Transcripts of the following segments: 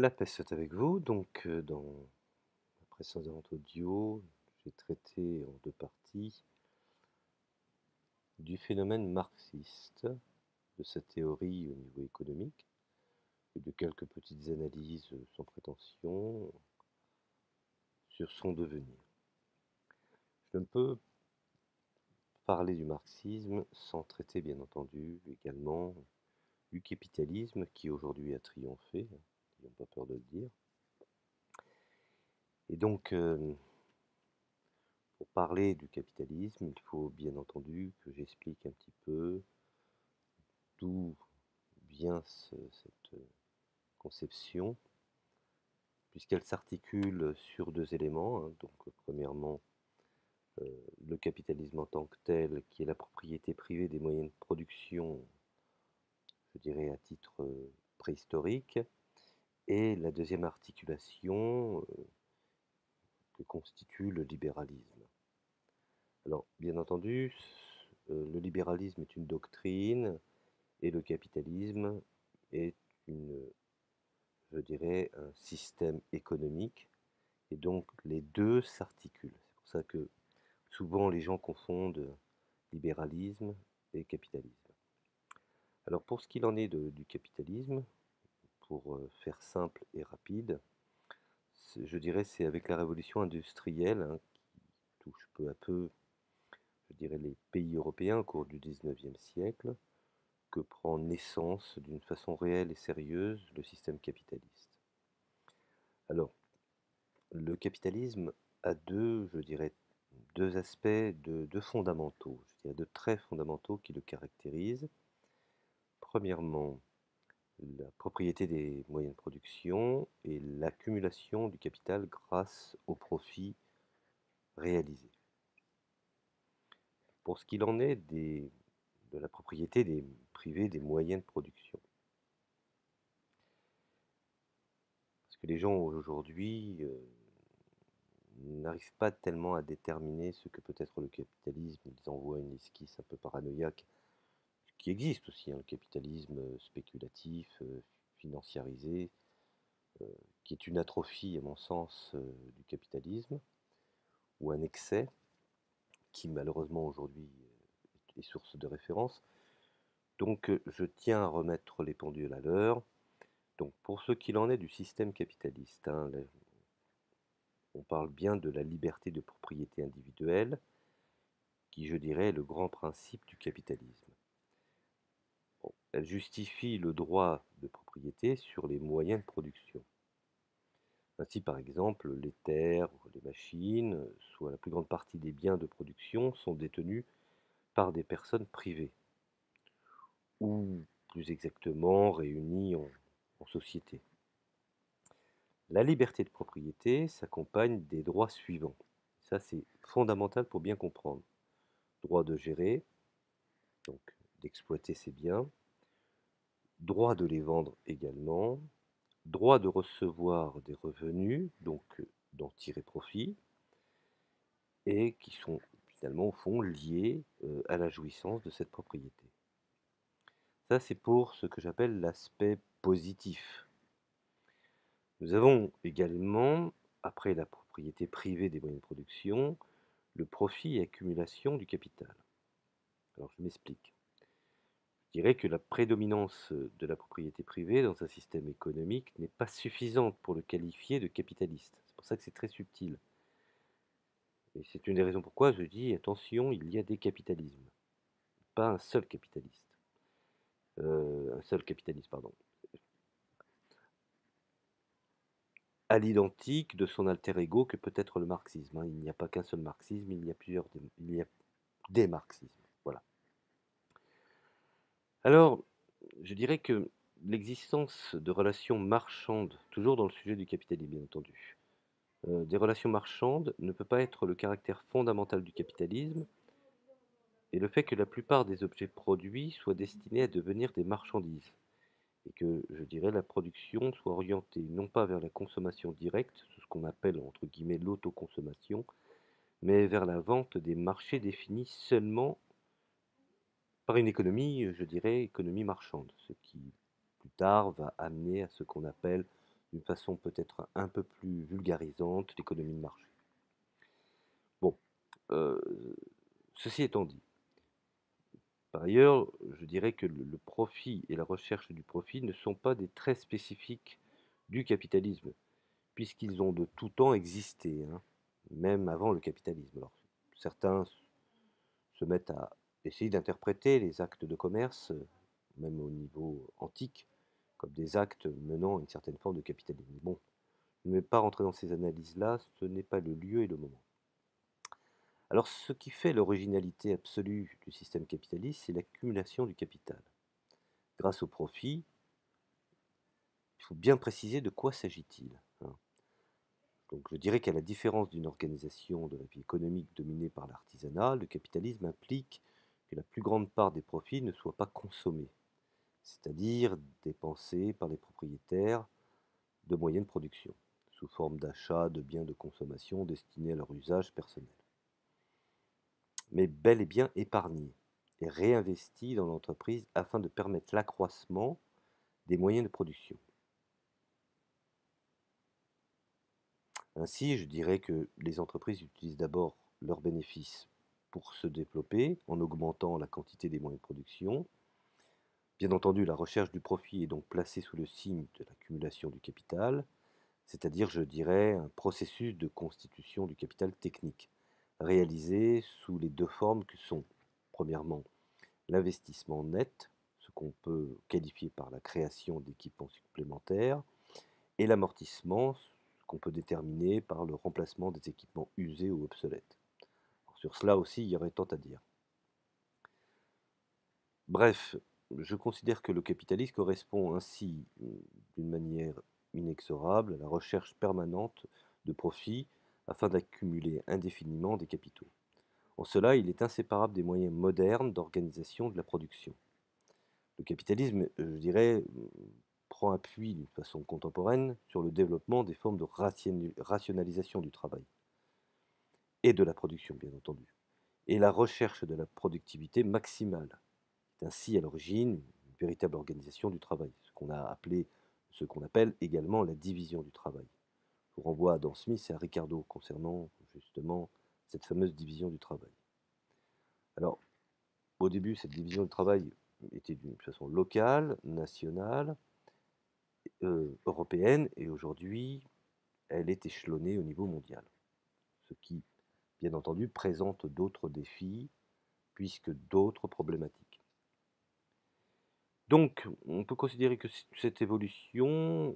La paix soit avec vous. Dans la précédente audio, j'ai traité en deux parties du phénomène marxiste, de sa théorie au niveau économique, et de quelques petites analyses sans prétention sur son devenir. Je ne peux parler du marxisme sans traiter, bien entendu, également du capitalisme qui aujourd'hui a triomphé, n'ayons pas peur de le dire. Et donc, pour parler du capitalisme, il faut bien entendu que j'explique un petit peu d'où vient cette conception, puisqu'elle s'articule sur deux éléments, hein. Donc, premièrement, le capitalisme en tant que tel, qui est la propriété privée des moyens de production, je dirais à titre préhistorique, et la deuxième articulation que constitue le libéralisme. Alors, bien entendu, le libéralisme est une doctrine et le capitalisme est je dirais, un système économique et donc les deux s'articulent. C'est pour ça que souvent les gens confondent libéralisme et capitalisme. Alors pour ce qu'il en est du capitalisme, pour faire simple et rapide, je dirais c'est avec la révolution industrielle, hein, qui touche peu à peu, je dirais, les pays européens au cours du 19e siècle, que prend naissance d'une façon réelle et sérieuse le système capitaliste. Alors, le capitalisme a je dirais, deux aspects de fondamentaux, je dirais de traits fondamentaux qui le caractérisent. Premièrement, la propriété des moyens de production et l'accumulation du capital grâce aux profits réalisés. Pour ce qu'il en est de la propriété privée des moyens de production, parce que les gens aujourd'hui n'arrivent pas tellement à déterminer ce que peut être le capitalisme, ils envoient une esquisse un peu paranoïaque, qui existe aussi, hein, le capitalisme spéculatif, financiarisé, qui est une atrophie, à mon sens, du capitalisme, ou un excès, qui malheureusement aujourd'hui est source de référence. Donc je tiens à remettre les pendules à l'heure. Donc pour ce qu'il en est du système capitaliste, hein, on parle bien de la liberté de propriété individuelle, qui je dirais est le grand principe du capitalisme. Bon, elle justifie le droit de propriété sur les moyens de production. Ainsi, par exemple, les terres, les machines, soit la plus grande partie des biens de production, sont détenus par des personnes privées, ou plus exactement réunies en société. La liberté de propriété s'accompagne des droits suivants. Ça, c'est fondamental pour bien comprendre. Droit de gérer, donc d'exploiter ses biens, droit de les vendre également, droit de recevoir des revenus, donc d'en tirer profit, et qui sont finalement au fond liés à la jouissance de cette propriété. Ça, c'est pour ce que j'appelle l'aspect positif. Nous avons également, après la propriété privée des moyens de production, le profit et accumulation du capital. Alors je m'explique. Je dirais que la prédominance de la propriété privée dans un système économique n'est pas suffisante pour le qualifier de capitaliste. C'est pour ça que c'est très subtil. Et c'est une des raisons pourquoi je dis attention, il y a des capitalismes, pas un seul capitaliste. Un seul capitaliste, pardon. À l'identique de son alter ego que peut être le marxisme, hein. Il n'y a pas qu'un seul marxisme, il y a des marxismes. Voilà. Alors, je dirais que l'existence de relations marchandes, toujours dans le sujet du capitalisme bien entendu, des relations marchandes ne peut pas être le caractère fondamental du capitalisme, et le fait que la plupart des objets produits soient destinés à devenir des marchandises, et que, je dirais, la production soit orientée non pas vers la consommation directe, ce qu'on appelle entre guillemets l'autoconsommation, mais vers la vente des marchés définis seulement par une économie, je dirais, économie marchande, ce qui plus tard va amener à ce qu'on appelle d'une façon peut-être un peu plus vulgarisante, l'économie de marché. Bon, euh, ceci étant dit, par ailleurs, je dirais que le profit et la recherche du profit ne sont pas des traits spécifiques du capitalisme, puisqu'ils ont de tout temps existé, hein, même avant le capitalisme. Alors, certains se mettent à essayer d'interpréter les actes de commerce, même au niveau antique, comme des actes menant à une certaine forme de capitalisme. Bon, je ne vais pas rentrer dans ces analyses-là, ce n'est pas le lieu et le moment. Alors, ce qui fait l'originalité absolue du système capitaliste, c'est l'accumulation du capital. Grâce au profit, il faut bien préciser de quoi s'agit-il, hein. Donc, je dirais qu'à la différence d'une organisation de la vie économique dominée par l'artisanat, le capitalisme implique que la plus grande part des profits ne soit pas consommée, c'est-à-dire dépensée par les propriétaires de moyens de production, sous forme d'achat de biens de consommation destinés à leur usage personnel, mais bel et bien épargnés et réinvestis dans l'entreprise afin de permettre l'accroissement des moyens de production. Ainsi, je dirais que les entreprises utilisent d'abord leurs bénéfices pour se développer en augmentant la quantité des moyens de production. Bien entendu, la recherche du profit est donc placée sous le signe de l'accumulation du capital, c'est-à-dire, je dirais, un processus de constitution du capital technique, réalisé sous les deux formes que sont, premièrement, l'investissement net, ce qu'on peut qualifier par la création d'équipements supplémentaires, et l'amortissement, ce qu'on peut déterminer par le remplacement des équipements usés ou obsolètes. Alors, sur cela aussi, il y aurait tant à dire. Bref, je considère que le capitalisme correspond ainsi, d'une manière inexorable, à la recherche permanente de profit afin d'accumuler indéfiniment des capitaux. En cela, il est inséparable des moyens modernes d'organisation de la production. Le capitalisme, je dirais, prend appui d'une façon contemporaine sur le développement des formes de rationalisation du travail et de la production, bien entendu, et la recherche de la productivité maximale. C'est ainsi à l'origine une véritable organisation du travail, ce qu'on appelle également la division du travail. Je vous renvoie à Adam Smith et à Ricardo concernant justement cette fameuse division du travail. Alors, au début, cette division du travail était d'une façon locale, nationale, européenne, et aujourd'hui, elle est échelonnée au niveau mondial. Ce qui, bien entendu, présente d'autres défis, puisque d'autres problématiques. Donc, on peut considérer que cette évolution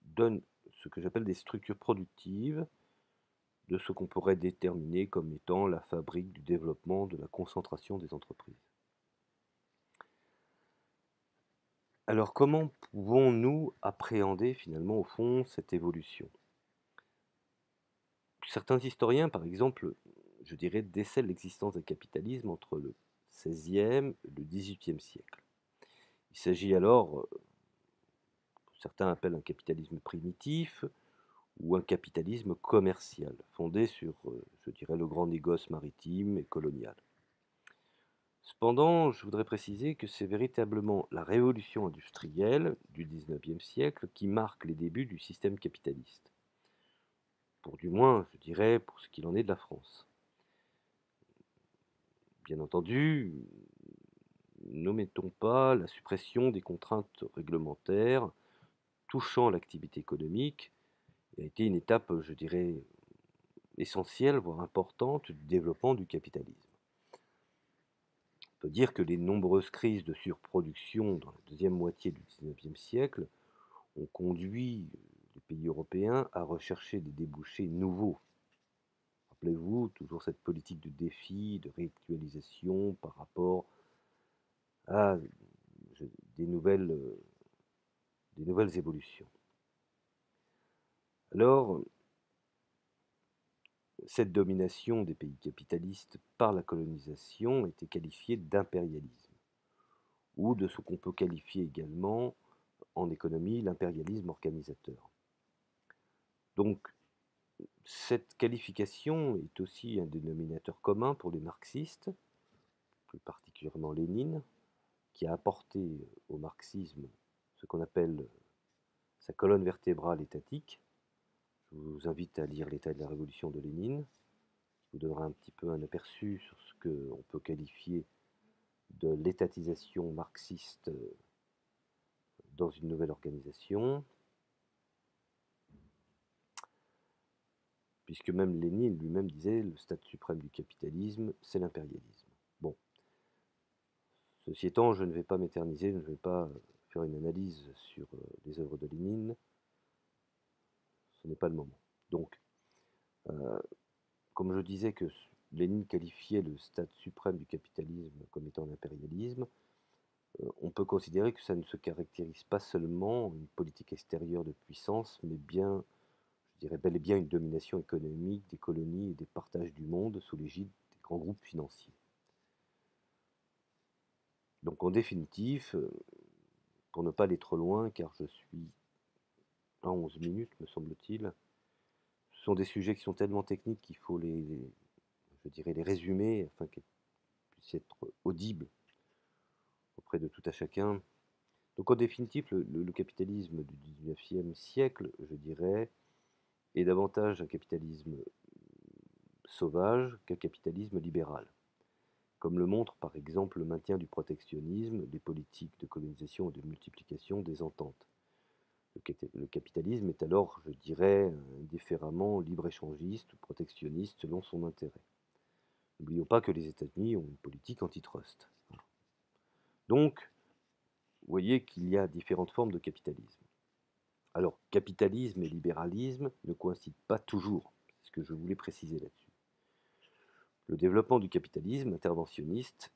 donne ce que j'appelle des structures productives de ce qu'on pourrait déterminer comme étant la fabrique du développement de la concentration des entreprises. Alors, comment pouvons-nous appréhender finalement au fond cette évolution? Certains historiens, par exemple, je dirais, décèlent l'existence d'un capitalisme entre le XVIe et le XVIIIe siècle. Il s'agit alors, certains appellent un capitalisme primitif ou un capitalisme commercial, fondé sur, je dirais, le grand négoce maritime et colonial. Cependant, je voudrais préciser que c'est véritablement la révolution industrielle du XIXe siècle qui marque les débuts du système capitaliste. Pour du moins, je dirais, pour ce qu'il en est de la France. Bien entendu, n'omettons pas la suppression des contraintes réglementaires touchant l'activité économique, qui a été une étape, je dirais, essentielle, voire importante, du développement du capitalisme. On peut dire que les nombreuses crises de surproduction dans la deuxième moitié du XIXe siècle ont conduit les pays européens à rechercher des débouchés nouveaux. Rappelez-vous, toujours cette politique de défi, de réactualisation par rapport à des nouvelles évolutions. Alors, cette domination des pays capitalistes par la colonisation était qualifiée d'impérialisme, ou de ce qu'on peut qualifier également en économie l'impérialisme organisateur. Donc, cette qualification est aussi un dénominateur commun pour les marxistes, plus particulièrement Lénine, qui a apporté au marxisme ce qu'on appelle sa colonne vertébrale étatique. Je vous invite à lire L'état de la révolution de Lénine, qui vous donnera un petit peu un aperçu sur ce qu'on peut qualifier de l'étatisation marxiste dans une nouvelle organisation, puisque même Lénine lui-même disait le stade suprême du capitalisme, c'est l'impérialisme. Bon, ceci étant, je ne vais pas m'éterniser, je ne vais pas faire une analyse sur les œuvres de Lénine, ce n'est pas le moment. Donc, comme je disais que Lénine qualifiait le stade suprême du capitalisme comme étant l'impérialisme, on peut considérer que ça ne se caractérise pas seulement une politique extérieure de puissance, mais bien, je dirais bel et bien une domination économique des colonies et des partages du monde sous l'égide des grands groupes financiers. Donc en définitive, pour ne pas aller trop loin, car je suis à 11 minutes, me semble-t-il, ce sont des sujets qui sont tellement techniques qu'il faut je dirais, les résumer afin qu'ils puissent être audibles auprès de tout à chacun. Donc en définitive, le capitalisme du 19e siècle, je dirais, est davantage un capitalisme sauvage qu'un capitalisme libéral, comme le montre par exemple le maintien du protectionnisme, les politiques de colonisation et de multiplication des ententes. Le capitalisme est alors, je dirais, indifféremment libre-échangiste ou protectionniste selon son intérêt. N'oublions pas que les États-Unis ont une politique antitrust. Donc, vous voyez qu'il y a différentes formes de capitalisme. Alors, capitalisme et libéralisme ne coïncident pas toujours, c'est ce que je voulais préciser là-dessus. Le développement du capitalisme interventionniste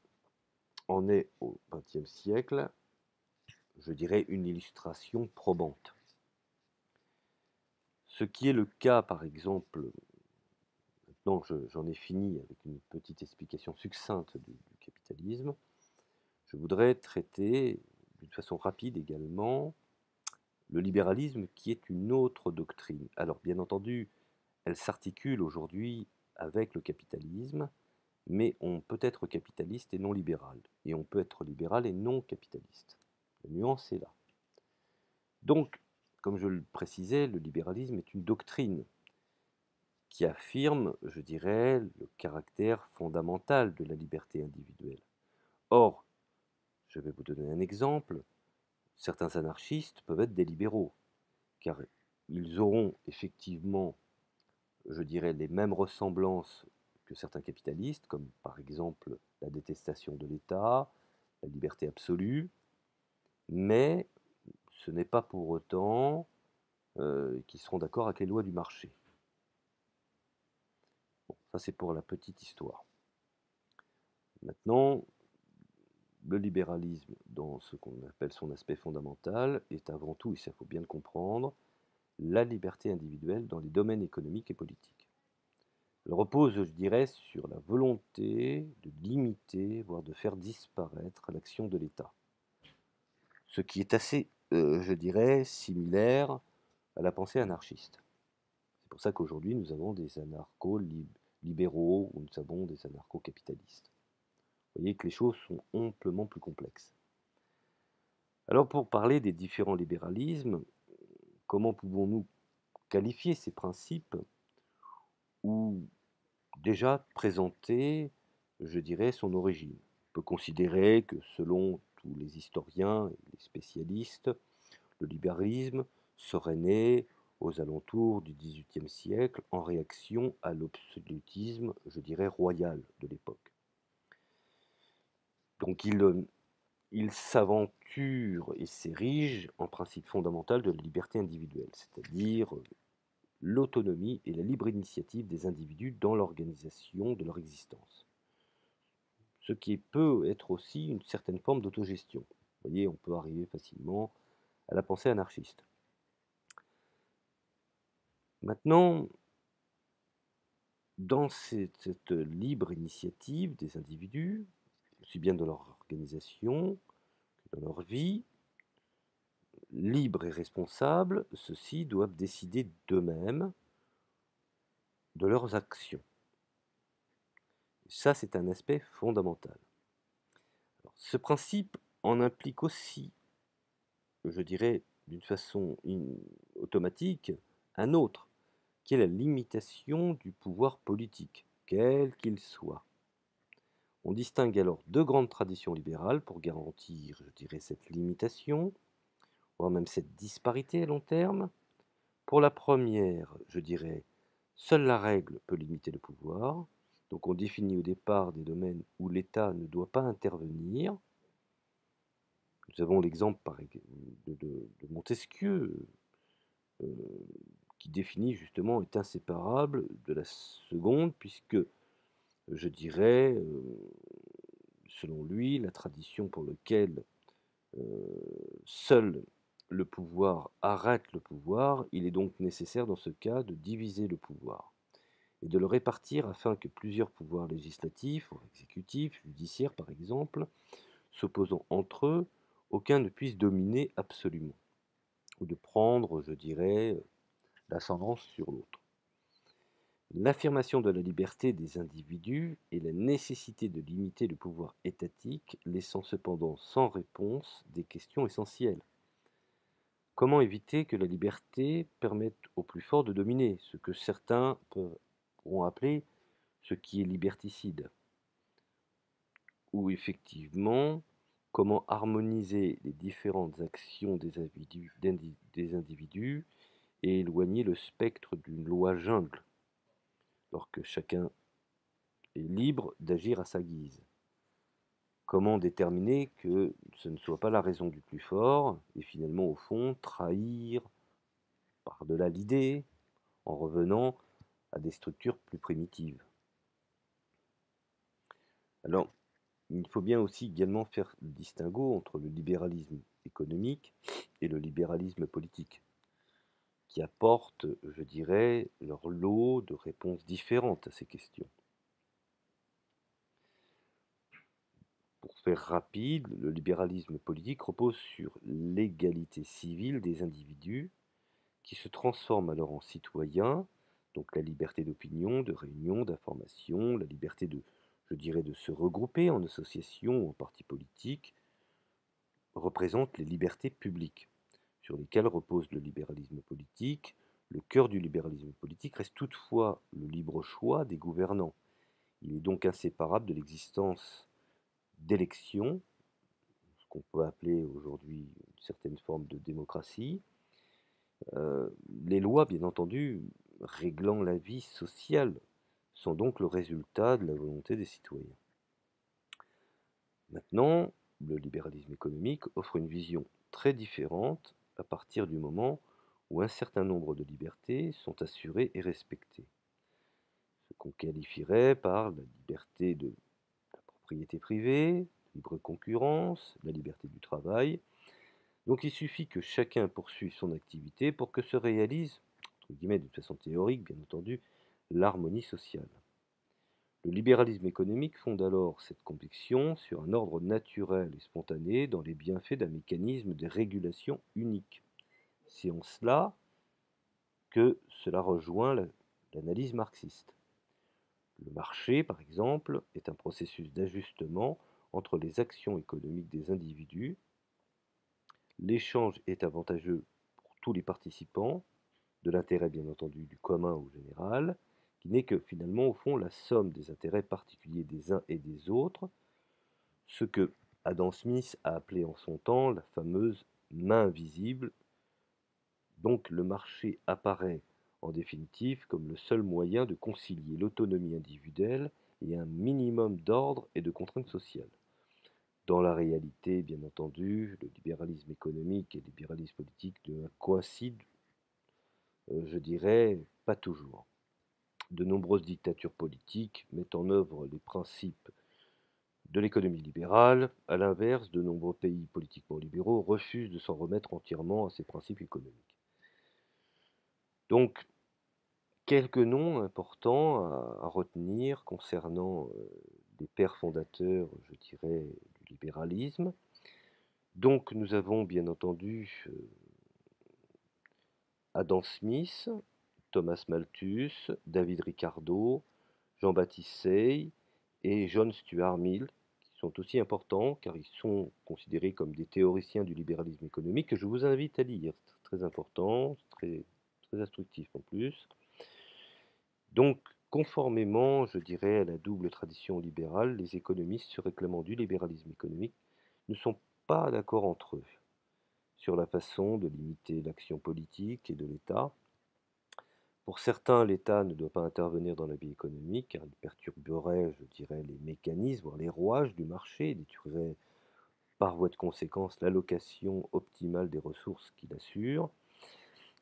en est au XXe siècle, je dirais, une illustration probante. Ce qui est le cas, par exemple, maintenant j'en ai fini avec une petite explication succincte du capitalisme, je voudrais traiter d'une façon rapide également le libéralisme qui est une autre doctrine. Alors bien entendu, elle s'articule aujourd'hui avec le capitalisme, mais on peut être capitaliste et non libéral, et on peut être libéral et non capitaliste. La nuance est là. Donc, comme je le précisais, le libéralisme est une doctrine qui affirme, je dirais, le caractère fondamental de la liberté individuelle. Or, je vais vous donner un exemple, certains anarchistes peuvent être des libéraux, car ils auront effectivement, je dirais, les mêmes ressemblances que certains capitalistes, comme par exemple la détestation de l'État, la liberté absolue, mais ce n'est pas pour autant qu'ils seront d'accord avec les lois du marché. Bon, ça c'est pour la petite histoire. Maintenant, le libéralisme, dans ce qu'on appelle son aspect fondamental, est avant tout, et ça faut bien le comprendre, la liberté individuelle dans les domaines économiques et politiques. Elle repose, je dirais, sur la volonté de limiter, voire de faire disparaître l'action de l'État. Ce qui est assez, je dirais, similaire à la pensée anarchiste. C'est pour ça qu'aujourd'hui, nous avons des anarcho-libéraux ou nous avons des anarcho-capitalistes. Vous voyez que les choses sont amplement plus complexes. Alors pour parler des différents libéralismes, comment pouvons-nous qualifier ces principes ou déjà présenter, je dirais, son origine? On peut considérer que selon tous les historiens et les spécialistes, le libéralisme serait né aux alentours du XVIIIe siècle en réaction à l'absolutisme, je dirais, royal de l'époque. Donc il s'aventure et s'érige en principe fondamental de la liberté individuelle, c'est-à-dire l'autonomie et la libre initiative des individus dans l'organisation de leur existence. Ce qui peut être aussi une certaine forme d'autogestion. Vous voyez, on peut arriver facilement à la pensée anarchiste. Maintenant, dans cette libre initiative des individus, aussi bien dans leur organisation que dans leur vie, libres et responsables, ceux-ci doivent décider d'eux-mêmes de leurs actions. Ça, c'est un aspect fondamental. Alors, ce principe en implique aussi, je dirais, d'une façon automatique un autre, qui est la limitation du pouvoir politique, quel qu'il soit. On distingue alors deux grandes traditions libérales pour garantir, je dirais, cette limitation, voire même cette disparité à long terme. Pour la première, je dirais, seule la règle peut limiter le pouvoir. Donc on définit au départ des domaines où l'État ne doit pas intervenir. Nous avons l'exemple de Montesquieu, euh, qui définit justement, est inséparable de la seconde, puisque, je dirais, selon lui, la tradition pour laquelle seul le pouvoir arrête le pouvoir, il est donc nécessaire dans ce cas de diviser le pouvoir et de le répartir afin que plusieurs pouvoirs législatifs, ou exécutifs, judiciaires par exemple, s'opposant entre eux, aucun ne puisse dominer absolument, ou de prendre, je dirais, l'ascendance sur l'autre. L'affirmation de la liberté des individus et la nécessité de limiter le pouvoir étatique, laissant cependant sans réponse des questions essentielles. Comment éviter que la liberté permette aux plus forts de dominer, ce que certains pourront appeler ce qui est liberticide? Ou effectivement, comment harmoniser les différentes actions des individus et éloigner le spectre d'une loi jungle, alors que chacun est libre d'agir à sa guise? Comment déterminer que ce ne soit pas la raison du plus fort, et finalement, au fond, trahir par-delà l'idée, en revenant à des structures plus primitives? Alors, il faut bien aussi également faire le distinguo entre le libéralisme économique et le libéralisme politique, qui apportent, je dirais, leur lot de réponses différentes à ces questions. Pour faire rapide, le libéralisme politique repose sur l'égalité civile des individus qui se transforment alors en citoyens, donc la liberté d'opinion, de réunion, d'information, la liberté de, je dirais, de se regrouper en association ou en parti politique, représente les libertés publiques sur lesquelles repose le libéralisme politique. Le cœur du libéralisme politique reste toutefois le libre choix des gouvernants. Il est donc inséparable de l'existence d'élections, ce qu'on peut appeler aujourd'hui une certaine forme de démocratie. Les lois, bien entendu, réglant la vie sociale, sont donc le résultat de la volonté des citoyens. Maintenant, le libéralisme économique offre une vision très différente à partir du moment où un certain nombre de libertés sont assurées et respectées. Ce qu'on qualifierait par la liberté de la propriété privée, la libre concurrence, la liberté du travail. Donc il suffit que chacun poursuive son activité pour que se réalise, entre guillemets de façon théorique bien entendu, l'harmonie sociale. Le libéralisme économique fonde alors cette conviction sur un ordre naturel et spontané dans les bienfaits d'un mécanisme de régulation unique. C'est en cela que cela rejoint l'analyse marxiste. Le marché, par exemple, est un processus d'ajustement entre les actions économiques des individus. L'échange est avantageux pour tous les participants, de l'intérêt bien entendu du commun au général, qui n'est que finalement au fond la somme des intérêts particuliers des uns et des autres, ce que Adam Smith a appelé en son temps la fameuse main invisible. Donc le marché apparaît en définitive comme le seul moyen de concilier l'autonomie individuelle et un minimum d'ordre et de contraintes sociales. Dans la réalité, bien entendu, le libéralisme économique et le libéralisme politique ne coïncident, je dirais, pas toujours. De nombreuses dictatures politiques mettent en œuvre les principes de l'économie libérale. À l'inverse, de nombreux pays politiquement libéraux refusent de s'en remettre entièrement à ces principes économiques. Donc, quelques noms importants à retenir concernant les pères fondateurs, je dirais, du libéralisme. Donc, nous avons bien entendu Adam Smith, Thomas Malthus, David Ricardo, Jean-Baptiste Say et John Stuart Mill, qui sont aussi importants car ils sont considérés comme des théoriciens du libéralisme économique que je vous invite à lire. C'est très important, très instructif en plus. Donc, conformément, je dirais, à la double tradition libérale, les économistes se réclamant du libéralisme économique ne sont pas d'accord entre eux sur la façon de limiter l'action politique et de l'État. Pour certains, l'État ne doit pas intervenir dans la vie économique car il perturberait, je dirais, les mécanismes, voire les rouages du marché, et détruirait par voie de conséquence l'allocation optimale des ressources qu'il assure.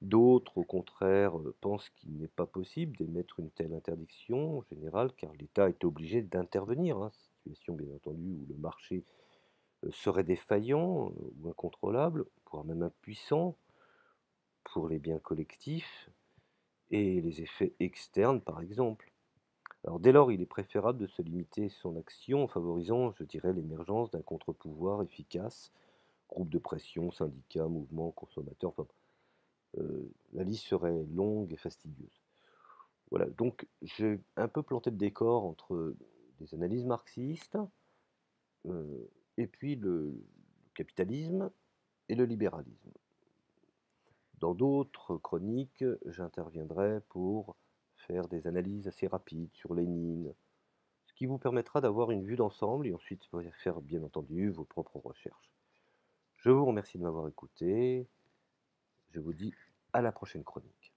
D'autres, au contraire, pensent qu'il n'est pas possible d'émettre une telle interdiction générale car l'État est obligé d'intervenir, hein, situation bien entendu où le marché serait défaillant ou incontrôlable, voire même impuissant pour les biens collectifs et les effets externes par exemple. Alors dès lors, il est préférable de se limiter son action en favorisant, je dirais, l'émergence d'un contre-pouvoir efficace, groupe de pression, syndicats, mouvements, consommateurs, enfin, la liste serait longue et fastidieuse. Voilà, donc j'ai un peu planté le décor entre des analyses marxistes et puis le capitalisme et le libéralisme. Dans d'autres chroniques, j'interviendrai pour faire des analyses assez rapides sur Lénine, ce qui vous permettra d'avoir une vue d'ensemble et ensuite faire bien entendu vos propres recherches. Je vous remercie de m'avoir écouté. Je vous dis à la prochaine chronique.